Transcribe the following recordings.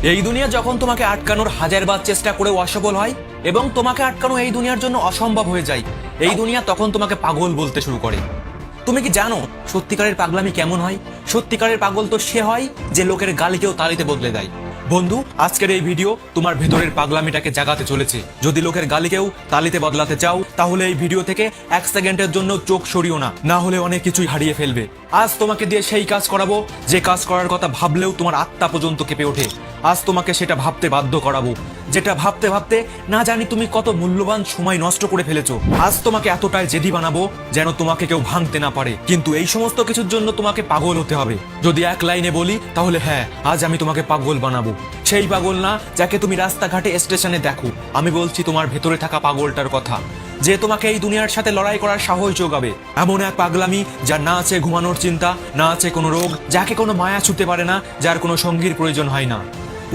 এই দুনিয়া যখন তোমাকে আটকানোর হাজারবার চেষ্টা করেও অসফল হয় এবং তোমাকে আটকানো এই দুনিয়ার জন্য অসম্ভব হয়ে যায়, এই দুনিয়া তখন তোমাকে পাগল বলতে শুরু করে। তুমি কি জানো সত্যিকারের পাগলামি কেমন হয়? সত্যিকারের পাগল তো সে হয় যে লোকের গালিকেও তালিতে বদলে দেয়। বন্ধু, আজকের এই ভিডিও তোমার ভেতরের পাগলামিটাকে জাগাতে চলেছে। যদি লোকের গালিকেও তালিতে বদলাতে চাও তাহলে এই ভিডিও থেকে 1 সেকেন্ডের জন্য চোখ সরিও না, না হলে অনেক কিছুই হারিয়ে ফেলবে। আজ তোমাকে দিয়ে সেই কাজ করাবো যে কাজ করার কথা ভাবলেও তোমার আত্মা পর্যন্ত কেঁপে ওঠে। আজ তোমাকে সেটা ভাবতে বাধ্য করাবো, যেটা ভাবতে ভাবতে না জানি তুমি কত মূল্যবান সময় নষ্ট করে ফেলেছো। আজ তোমাকে এতটাই জেদি বানাবো যেন তোমাকে কেউ ভাঙতে না পারে। কিন্তু এই সমস্ত কিছুর জন্য তোমাকে পাগল হতে হবে। যদি এক লাইনে বলি তাহলে হ্যাঁ, আজ আমি তোমাকে পাগল বানাবো। সেই পাগল না যাকে তুমি রাস্তাঘাটে স্টেশনে দেখো, আমি বলছি তোমার ভেতরে থাকা পাগলটার কথা, যে তোমাকে এই দুনিয়ার সাথে লড়াই করার সাহস যোগাবে। এমন এক পাগলামি যার না আছে ঘুমানোর চিন্তা, না আছে কোনো রোগ, যাকে কোনো মায়া ছুতে পারে না, যার কোনো সঙ্গীর প্রয়োজন হয় না।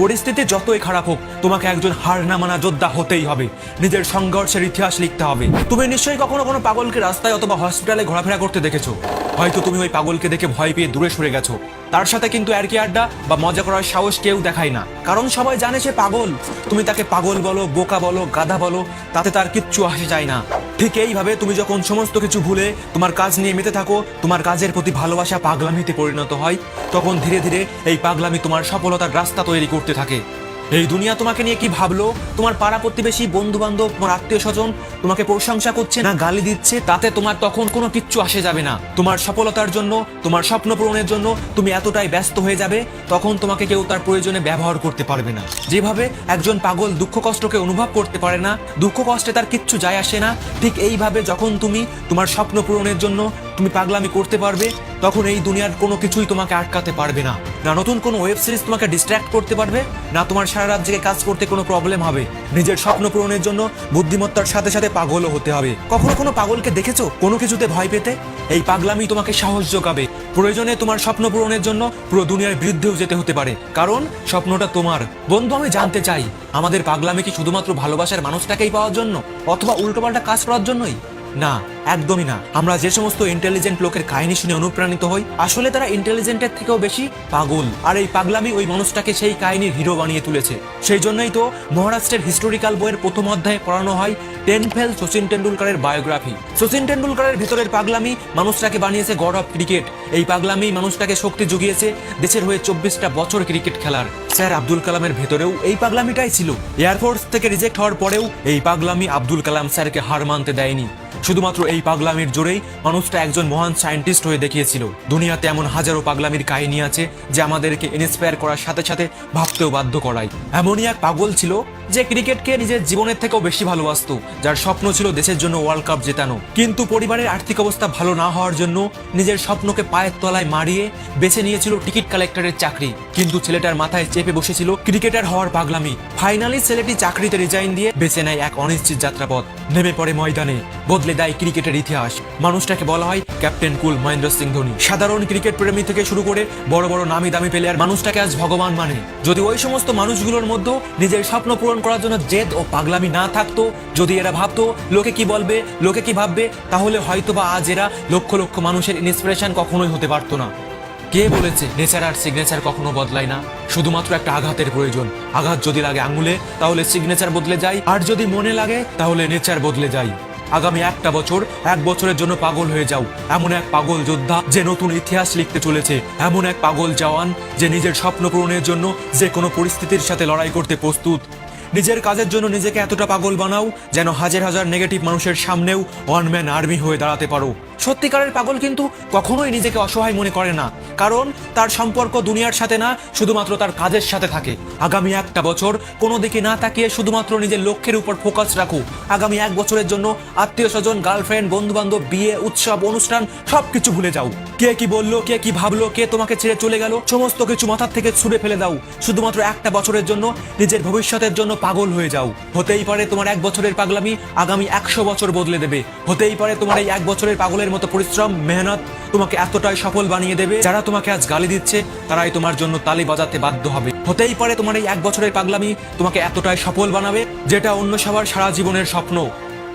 পরিস্থিতি যতই খারাপ হোক তোমাকে একজন হার না মানা যোদ্ধা হতেই হবে। নিজের সংঘর্ষের ইতিহাস লিখতে হবে। তুমি নিশ্চয়ই কখনো কোনো পাগলকে রাস্তায় অথবা হসপিটালে ঘোরাফেরা করতে দেখেছো। হয়তো তুমি ওই পাগলকে দেখে ভয় পেয়ে দূরে সরে গেছো। তার সাথে কিন্তু আর কি আড্ডা বা মজা করার সাহস কেউ দেখায় না, কারণ সবাই জানে সে পাগল। তুমি তাকে পাগল বলো, বোকা বলো, গাধা বলো, তাতে তার কিচ্ছু আসে যায় না। ঠিক এইভাবে তুমি যখন সমস্ত কিছু ভুলে তোমার কাজ নিয়ে মেতে থাকো, তোমার কাজের প্রতি ভালোবাসা পাগলামিতে পরিণত হয়, তখন ধীরে ধীরে এই পাগলামি তোমার সফলতার রাস্তা তৈরি করতে থাকে। এই দুনিয়া তোমাকে নিয়ে কি ভাবলো, তোমার পাড়া প্রতিবেশী, বন্ধু বান্ধব, তোমার আত্মীয় স্বজন তোমাকে প্রশংসা করছে না গালি দিচ্ছে, তাতে তোমার তখন কোনো কিচ্ছু আসে যাবে না। তোমার সফলতার জন্য, তোমার স্বপ্ন পূরণের জন্য তুমি এতটাই ব্যস্ত হয়ে যাবে, তখন তোমাকে কেউ তার প্রয়োজনে ব্যবহার করতে পারবে না। যেভাবে একজন পাগল দুঃখ কষ্টকে অনুভব করতে পারে না, দুঃখ কষ্টে তার কিচ্ছু যায় আসে না, ঠিক এইভাবে যখন তুমি তোমার স্বপ্ন পূরণের জন্য তুমি পাগলামি করতে পারবে, তখন এই দুনিয়ার কোনো কিছুই তোমাকে আটকাতে পারবে না। না নতুন কোনো ওয়েব সিরিজ তোমাকে ডিস্ট্র্যাক্ট করতে পারবে, না তোমার সারা রাত জেগে কাজ করতে কোনো প্রবলেম হবে। নিজের স্বপ্ন পূরণের জন্য বুদ্ধিমত্তার সাথে সাথে পাগলও হতে হবে। কখনো কোনো পাগলকে দেখেছো কোনো কিছুতে ভয় পেতে? এই পাগলামি তোমাকে সাহস যোগাবে। প্রয়োজনে তোমার স্বপ্ন পূরণের জন্য পুরো দুনিয়ার বিরুদ্ধেও যেতে হতে পারে, কারণ স্বপ্নটা তোমার। বন্ধু, আমি জানতে চাই আমাদের পাগলামি কি শুধুমাত্র ভালোবাসার মানুষটাকেই পাওয়ার জন্য অথবা উল্টোপাল্টা কাজ করার জন্যই? না, একদমই না। আমরা যে সমস্ত ইন্টেলিজেন্ট লোকের কাহিনী শুনে অনুপ্রাণিত হই, আসলে তারা ইন্টেলিজেন্টের থেকেও বেশি পাগল। আর এই পাগলামি ওই মানুষটাকে সেই কাহিনীর হিরো বানিয়ে তুলেছে। সেই জন্যই তো মহারাষ্ট্রের হিস্টোরিক্যাল বইয়ের প্রথম অধ্যায়ে পড়ানো হয় 10 ফেল সচিন টেন্ডুলকারের বায়োগ্রাফি। সচিন টেন্ডুলকারের ভেতরের পাগলামি মানুষটাকে বানিয়েছে গড অফ ক্রিকেট। এই পাগলামি মানুষটাকে শক্তি জুগিয়েছে দেশের হয়ে 24টা বছর ক্রিকেট খেলার। স্যার আব্দুল কালামের ভেতরেও এই পাগলামিটাই ছিল। এয়ারফোর্স থেকে রিজেক্ট হওয়ার পরেও এই পাগলামি আব্দুল কালাম স্যারকে হার মানতে দেয়নি। শুধুমাত্র এই পাগলামির জোরেই মানুষটা একজন মহান সায়েন্টিস্ট হয়ে দেখিয়েছিল। দুনিয়াতে এমন হাজারো পাগলামির কাহিনী আছে যে আমাদেরকে ইন্সপায়ার করার সাথে সাথে ভাবতেও বাধ্য করায়। এমনই এক পাগল ছিল যে ক্রিকেটকে নিজের জীবনের থেকেও বেশি ভালোবাসতো, যার স্বপ্ন ছিল দেশের জন্য ওয়ার্ল্ড কাপ জেতানো। কিন্তু পরিবারের আর্থিক অবস্থা ভালো না হওয়ার জন্য নিজের স্বপ্নকে পায়ের তলায় মারিয়ে বেছে নিয়েছিল টিকিট কালেক্টরের চাকরি। কিন্তু ছেলেটার মাথায় চেপে বসেছিল ক্রিকেটার হওয়ার পাগলামি। ফাইনালি ছেলেটি চাকরিতে রিজাইন দিয়ে বেছে নেয় এক অনিশ্চিত যাত্রাপথ। নেমে পড়ে ময়দানে, বদলে দেয় ক্রিকেটের ইতিহাস। মানুষটাকে বলা হয় ক্যাপ্টেন কুল মহেন্দ্র সিং ধোনি। সাধারণ ক্রিকেট প্রেমী থেকে শুরু করে বড় বড় নামি দামি প্লেয়ার মানুষটাকে আজ ভগবান মানে। যদি ওই সমস্ত মানুষগুলোর মধ্যে নিজের স্বপ্ন পূরণ করার জন্য জেদ ও পাগলামি না থাকতো, যদি এরা ভাবতো লোকে কি বলবে, লোকে কি ভাববে, তাহলে হয়তোবা আজ এরা লক্ষ লক্ষ মানুষের ইন্সপিরেশন কখনোই হতে পারতো না। কে বলেছে নেচার আর সিগনেচার কখনো বদলায় না? শুধুমাত্র একটা আঘাতের প্রয়োজন। আঘাত যদি লাগে আঙুলে তাহলে সিগনেচার বদলে যায়, আর যদি মনে লাগে তাহলে নেচার বদলে যায়। আগামী একটা বছর, 1 বছরের জন্য পাগল হয়ে যাও। এমন এক পাগল যোদ্ধা যে নতুন ইতিহাস লিখতে চলেছে। এমন এক পাগল জওয়ান যে নিজের স্বপ্ন পূরণের জন্য যে কোনো পরিস্থিতির সাথে লড়াই করতে প্রস্তুত। নিজের কাজের জন্য নিজেকে এতটা পাগল বানাও যেন হাজার হাজার নেগেটিভ মানুষের সামনেও ওয়ান ম্যান আর্মি হয়ে দাঁড়াতে পারো। সত্যিকারের পাগল কিন্তু কখনোই নিজেকে অসহায় মনে করে না, কারণ তার সম্পর্ক দুনিয়ার সাথে না, শুধুমাত্র তার কাজের সাথে থাকে। আগামী একটা বছর কোনো দিকে না তাকিয়ে শুধুমাত্র নিজের লক্ষ্যের উপর ফোকাস রাখো। আগামী 1 বছরের জন্য আত্মীয় স্বজন, গার্লফ্রেন্ড, বন্ধু বান্ধব, বিয়ে, উৎসব, অনুষ্ঠান সবকিছু ভুলে যাও। কে কি বললো, কে কি ভাবলো, কে তোমাকে ছেড়ে চলে গেল, সমস্ত কিছু মাথার থেকে ছুঁড়ে ফেলে দাও। শুধুমাত্র একটা বছরের জন্য নিজের ভবিষ্যতের জন্য পাগল হয়ে যাও। হতেই পারে তোমার 1 বছরের পাগলামি আগামী 100 বছর বদলে দেবে। হতেই পারে তোমার এই 1 বছরের পাগলের মতো পরিশ্রম, মেহনত তোমাকে এতটাই সফল বানিয়ে দেবে, যারা তোমাকে আজ গালি দিচ্ছে তারাই তোমার জন্য তালি বাজাতে বাধ্য হবে। হতেই পারে তোমার এই 1 বছরের পাগলামি তোমাকে এতটাই সফল বানাবে যেটা অন্য সবার সারা জীবনের স্বপ্ন।